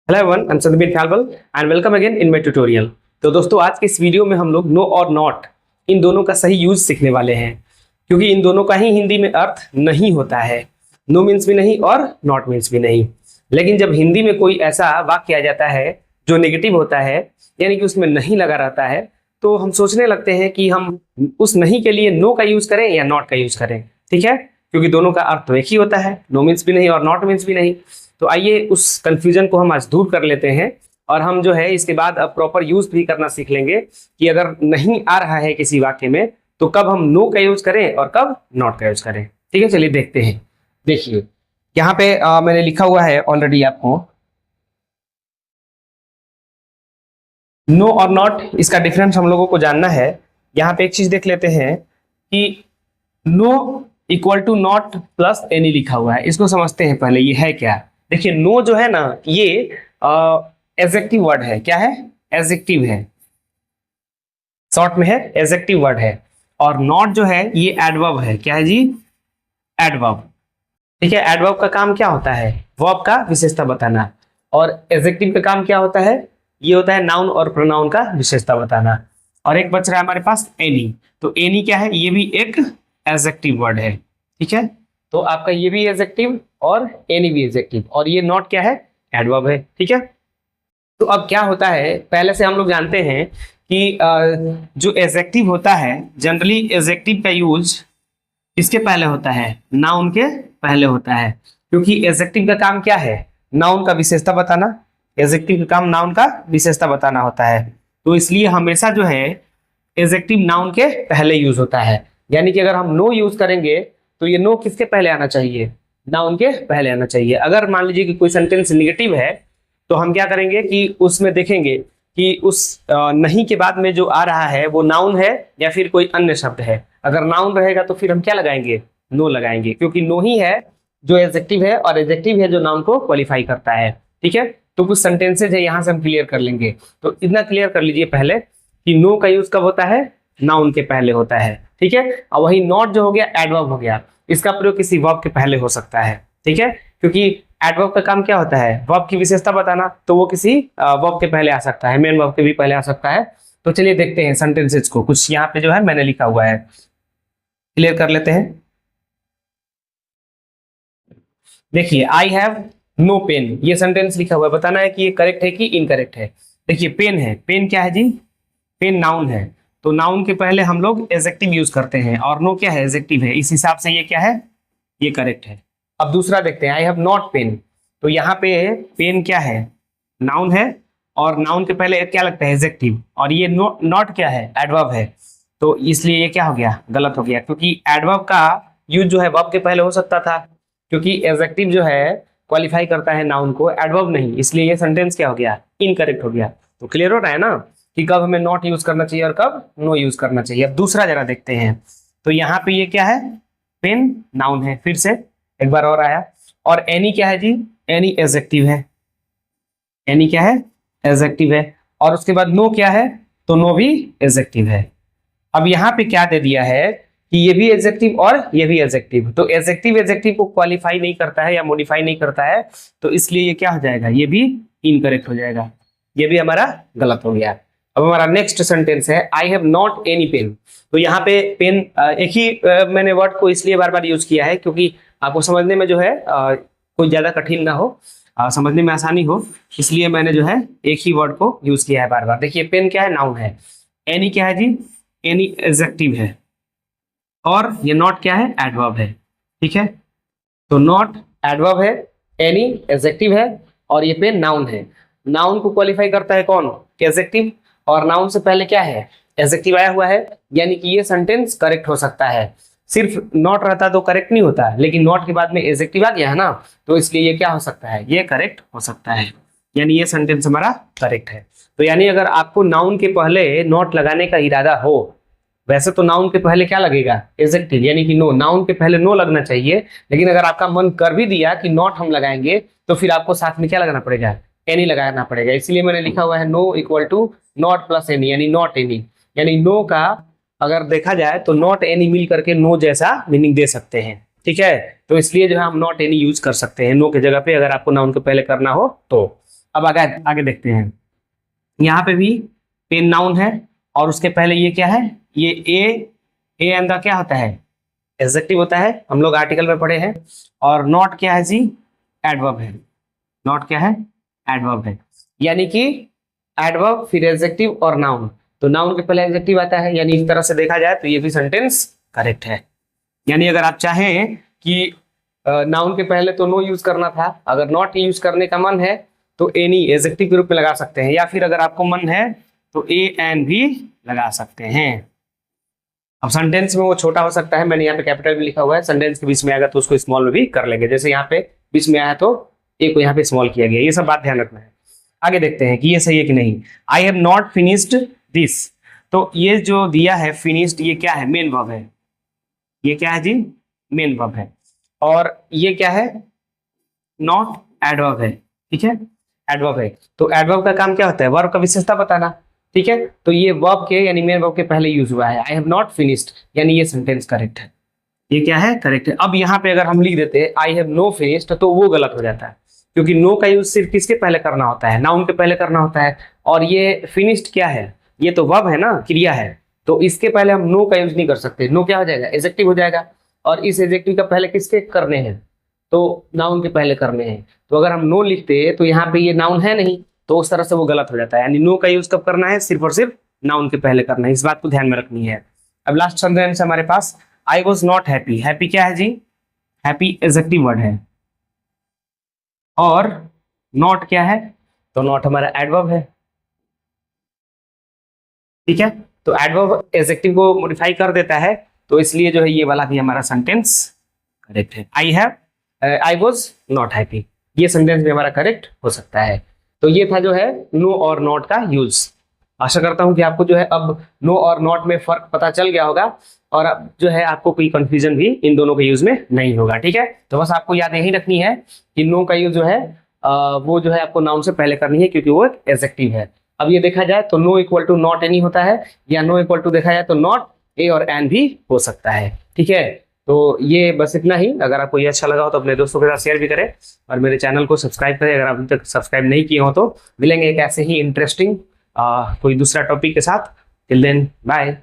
Hello everyone, I am Sandeep Khyalwal and welcome again in my tutorial. तो दोस्तों, आज के इस वीडियो में हम लोग नो और नॉट इन दोनों का सही यूज सीखने वाले हैं, क्योंकि इन दोनों का ही हिंदी में अर्थ नहीं होता है। नो मीन्स भी नहीं और नॉट मीन्स भी नहीं। लेकिन जब हिंदी में कोई ऐसा वाक्य आ जाता है जो नेगेटिव होता है, यानी कि उसमें नहीं लगा रहता है, तो हम सोचने लगते हैं कि हम उस नहीं के लिए नो का यूज करें या नॉट का यूज करें। ठीक है, क्योंकि दोनों का अर्थ तो एक ही होता है, नो मीन्स भी नहीं और नॉट मीन्स भी नहीं। तो आइए उस कंफ्यूजन को हम आज दूर कर लेते हैं, और हम जो है इसके बाद अब प्रॉपर यूज भी करना सीख लेंगे कि अगर नहीं आ रहा है किसी वाक्य में तो कब हम नो का यूज करें और कब नॉट का यूज करें। ठीक है, चलिए देखते हैं। देखिए यहाँ पे मैंने लिखा हुआ है ऑलरेडी आपको, नो और नॉट, इसका डिफरेंस हम लोगों को जानना है। यहाँ पे एक चीज देख लेते हैं कि no equal to not plus any लिखा हुआ है, इसको समझते हैं पहले ये है क्या। देखिए नो जो है ना, ये एडजेक्टिव वर्ड है। क्या है? एडजेक्टिव है, शॉर्ट में है एडजेक्टिव वर्ड है। और नॉट जो है ये एडवर्ब है। क्या है जी? एडवर्ब। ठीक है, एडवर्ब का काम क्या होता है? वर्ब का विशेषता बताना। और एडजेक्टिव का काम क्या होता है? ये होता है नाउन और प्रोनाउन का विशेषता बताना। और एक बच रहा है हमारे पास एनी। तो एनी क्या है? ये भी एक एडजेक्टिव वर्ड है। ठीक है, तो आपका ये भी एडजेक्टिव और एनी भी एडजेक्टिव, और ये नॉट क्या है? एडवर्ब है। ठीक है, तो अब क्या होता है, पहले से हम लोग जानते हैं कि जो एडजेक्टिव होता है, जनरली एडजेक्टिव का यूज किसके पहले होता है? नाउन के पहले होता है, क्योंकि एडजेक्टिव का काम क्या है? नाउन का विशेषता बताना। एडजेक्टिव का काम नाउन का विशेषता बताना होता है, तो इसलिए हमेशा जो है एडजेक्टिव नाउन के पहले यूज होता है। यानी कि अगर हम नो यूज करेंगे तो ये नो किसके पहले आना चाहिए? नाउन के पहले आना चाहिए। अगर मान लीजिए कि कोई सेंटेंस निगेटिव है तो हम क्या करेंगे कि उसमें देखेंगे कि उस नहीं के बाद में जो आ रहा है वो नाउन है या फिर कोई अन्य शब्द है। अगर नाउन रहेगा तो फिर हम क्या लगाएंगे? नो लगाएंगे, क्योंकि नो ही है जो एडजेक्टिव है और एडजेक्टिव है जो नाउन को क्वालिफाई करता है। ठीक है, तो कुछ सेंटेंसेज है यहाँ से हम क्लियर कर लेंगे। तो इतना क्लियर कर लीजिए पहले कि नो का यूज कब होता है? नाउन के पहले होता है। ठीक है, और वही नॉट जो हो गया एडवर्ब हो गया, इसका प्रयोग किसी वर्ब के पहले हो सकता है। ठीक है, क्योंकि एडवर्ब का काम क्या होता है? वर्ब की विशेषता बताना, तो वो किसी वर्ब के पहले आ सकता है, मेन वर्ब के भी पहले आ सकता है। तो चलिए देखते हैं सेंटेंसेज को, कुछ यहाँ पे जो है मैंने लिखा हुआ है, क्लियर कर लेते हैं। देखिए, आई हैव नो पेन, ये सेंटेंस लिखा हुआ है, बताना है कि ये करेक्ट है कि इनकरेक्ट है। देखिए पेन है, पेन क्या है जी? पेन नाउन है, तो नाउन के पहले हम लोग एडजेक्टिव यूज करते हैं, और नो क्या है? एडजेक्टिव है। इस हिसाब से ये क्या है? ये करेक्ट है। अब दूसरा देखते हैं, आई हैव नॉट पेन, तो यहाँ पे पेन क्या है? नाउन है, और नाउन के पहले क्या लगता है? एडजेक्टिव, और ये नॉट क्या है? एडवर्ब है। तो इसलिए ये क्या हो गया? गलत हो गया, क्योंकि एडवर्ब का यूज जो है वर्ब के पहले हो सकता था, क्योंकि एडजेक्टिव जो है क्वालिफाई करता है नाउन को, एडवर्ब नहीं। इसलिए ये सेंटेंस क्या हो गया? इनकरेक्ट हो गया। तो क्लियर हो रहा है ना कि कब हमें नॉट यूज करना चाहिए और कब नो यूज करना चाहिए। अब दूसरा जरा देखते हैं, तो यहाँ पे ये क्या है? पेन नाउन है, फिर से एक बार और आया। और एनी क्या है जी? एनी एडजेक्टिव है। एनी क्या है? एडजेक्टिव है। और उसके बाद नो क्या है? तो नो भी एडजेक्टिव है। अब यहाँ पे क्या दे दिया है कि ये भी एडजेक्टिव और ये भी एडजेक्टिव, तो एडजेक्टिव एडजेक्टिव को क्वालिफाई नहीं करता है या मॉडिफाई नहीं करता है, तो इसलिए ये क्या हो जाएगा? ये भी इनकरेक्ट हो जाएगा, ये भी हमारा गलत हो गया। अब हमारा नेक्स्ट सेंटेंस है, I have not any pen. तो यहाँ पे पेन एक ही मैंने वर्ड को इसलिए बार बार यूज किया है क्योंकि आपको समझने में जो है कोई ज्यादा कठिन ना हो, समझने में आसानी हो, इसलिए मैंने जो है एक ही वर्ड को यूज किया है बार बार। देखिए पेन क्या है? नाउन है। एनी क्या है जी? एनी एडजेक्टिव है। और ये नॉट क्या है? एडवर्ब है। ठीक है, तो नॉट एडवर्ब है, एनी एडजेक्टिव है, और ये पेन नाउन है। नाउन को क्वालिफाई करता है कौन? एडजेक्टिव, और नाउन से पहले क्या है? एडजेक्टिव आया हुआ है, यानी कि ये सेंटेंस करेक्ट हो सकता है। सिर्फ नॉट रहता तो करेक्ट नहीं होता, लेकिन नॉट के बाद में एडजेक्टिव आ गया है ना, तो इसलिए ये क्या हो सकता है? ये करेक्ट हो सकता है, यानी ये सेंटेंस हमारा करेक्ट है। तो यानी अगर आपको नाउन के पहले नॉट लगाने का इरादा हो, वैसे तो नाउन के पहले क्या लगेगा? एडजेक्टिव, यानी कि नो, नाउन के पहले नो लगना चाहिए। लेकिन अगर आपका मन कर भी दिया कि नॉट हम लगाएंगे, तो फिर आपको साथ में क्या लगाना पड़ेगा? एनी लगाना पड़ेगा। इसलिए मैंने लिखा हुआ है no equal to not plus any, यानी नॉट एनी। यानी नो का अगर देखा जाए तो नॉट एनी मिल करके नो जैसा मीनिंग दे सकते हैं। ठीक है, तो इसलिए जो है हम नॉट एनी यूज कर सकते हैं नो के जगह पे, अगर आपको नाउन के पहले करना हो तो। अब आगे आगे देखते हैं, यहाँ पे भी पेन नाउन है और उसके पहले ये क्या है, ये ए एन का क्या होता है, एडजेक्टिव होता है, हम लोग आर्टिकल में पढ़े हैं। और नॉट क्या है जी, एडवर्ब है। नॉट क्या है, एडवर्ब है, यानी कि एडवर्ब फिर एडजेक्टिव और नाउन, तो नाउन के पहले एडजेक्टिव आता है, यानी इस तरह से देखा जाए तो ये भी सेंटेंस करेक्ट है। यानी अगर आप चाहें कि नाउन के पहले तो नो यूज करना था, अगर नॉट यूज करने का मन है तो एनी एडजेक्टिव के रूप में लगा सकते हैं, या फिर अगर आपको मन है तो ए एन भी लगा सकते हैं। अब सेंटेंस में वो छोटा हो सकता है, मैंने यहाँ पे कैपिटल भी लिखा हुआ है, सेंटेंस के बीच में आएगा तो उसको स्मॉल में भी कर लेंगे, जैसे यहाँ पे बीच में आया तो ए को यहाँ पे स्मॉल किया गया, ये सब बात ध्यान रखना है। आगे देखते हैं कि ये सही है कि नहीं। आई हैव नॉट फिनिश्ड दिस, तो ये जो दिया है फिनिश्ड, ये क्या है, मेन वर्ब है। ये क्या है जी, मेन वर्ब है। और ये क्या है, नॉट एडवर्ब है, ठीक है, एडवर्ब है। तो एडवर्ब का काम क्या होता है, वर्ब का विशेषता बताना, ठीक है। तो ये वर्ब के यानी मेन वर्ब के पहले यूज हुआ है, आई हैव नॉट फिनिश्ड, यानी ये सेंटेंस करेक्ट है। ये क्या है, करेक्ट है। अब यहाँ पे अगर हम लिख देते हैं आई हैव नो फिनिश्ड, तो वो गलत हो जाता है, क्योंकि नो का यूज सिर्फ किसके पहले करना होता है, नाउन के पहले करना होता है। और ये फिनिश्ड क्या है, ये तो वर्ब है ना, क्रिया है, तो इसके पहले हम नो का यूज नहीं कर सकते। नो क्या हो जाएगा, एडजेक्टिव हो जाएगा, और इस एडजेक्टिव का पहले किसके करने हैं, तो नाउन के पहले करने हैं। तो अगर हम नो लिखते तो यहाँ पे ये नाउन है नहीं, तो उस तरह से वो गलत हो जाता है। यानी नो का यूज कब करना है, सिर्फ और सिर्फ नाउन के पहले करना है, इस बात को ध्यान में रखनी है। अब लास्ट सेंटेंस हमारे पास, I was not happy. Happy क्या है जी, हैप्पी एडजेक्टिव वर्ड है, और नॉट क्या है, तो नॉट हमारा एडवर्ब है, ठीक है। तो एडवर्ब एडजेक्टिव को मॉडिफाई कर देता है, तो इसलिए जो है ये वाला भी हमारा सेंटेंस करेक्ट है। आई वॉज नॉट हैप्पी, ये सेंटेंस भी हमारा करेक्ट हो सकता है। तो ये था जो है नो और नॉट का यूज। आशा करता हूं कि आपको जो है अब नो और नॉट में फर्क पता चल गया होगा, और अब जो है आपको कोई कंफ्यूजन भी इन दोनों के यूज में नहीं होगा, ठीक है। तो बस आपको याद यही रखनी है कि नो का यूज जो है वो जो है आपको नाउन से पहले करनी है, क्योंकि वो एक एडजेक्टिव है। अब ये देखा जाए तो no equal to not any होता है, या नो इक्वल टू देखा जाए तो नॉट ए और एन भी हो सकता है, ठीक है। तो ये बस इतना ही। अगर आपको ये अच्छा लगा हो तो अपने दोस्तों के साथ शेयर भी करें, और मेरे चैनल को सब्सक्राइब करें अगर अभी तक सब्सक्राइब नहीं किए हो। तो मिलेंगे एक ऐसे ही इंटरेस्टिंग कोई दूसरा टॉपिक के साथ। Till then bye.